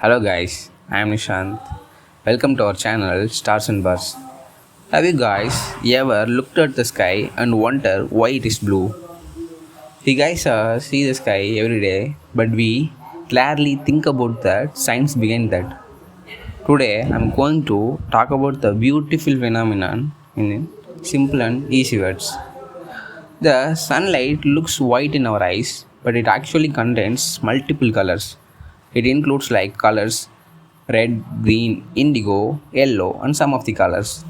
Hello guys, I am Nishant. Welcome to our channel Stars and Bars. Have you guys ever looked at the sky and wonder why it is blue? We guys see the sky every day, but we rarely think about the science behind that. Today I am going to talk about the beautiful phenomenon in simple and easy words. The sunlight looks white in our eyes, but it actually contains multiple colors. It includes like colors red, green, indigo, yellow, and some of the colors.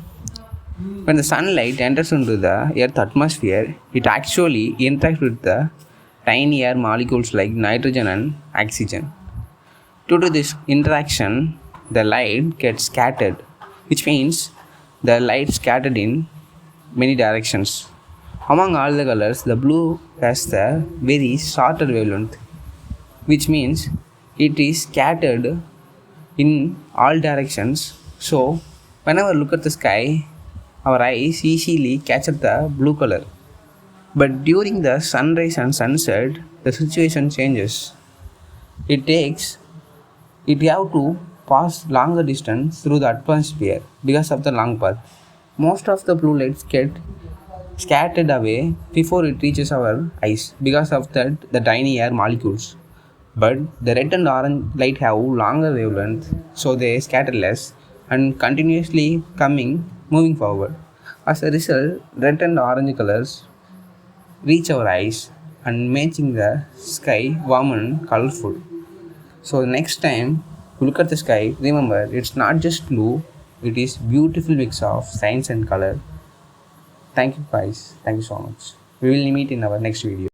When the sunlight enters into the Earth atmosphere, it actually interacts with the tiny air molecules like nitrogen and oxygen. Due to this interaction, the light gets scattered, which means the light scattered in many directions. Among all the colors, the blue has the very shorter wavelength, which means it is scattered in all directions. So, whenever we look at the sky, our eyes easily catch up the blue color. But during the sunrise and sunset, the situation changes. It takes it have to pass longer distance through the atmosphere because of the long path. Most of the blue lights get scattered away before it reaches our eyes because of that the tiny air molecules. But the red and orange light have longer wavelength, so they scatter less and continuously moving forward. As a result, red and orange colors reach our eyes and making the sky warm and colorful. So next time you look at the sky, remember it's not just blue, it is beautiful mix of science and color. Thank you guys. Thank you so much. We will meet in our next video.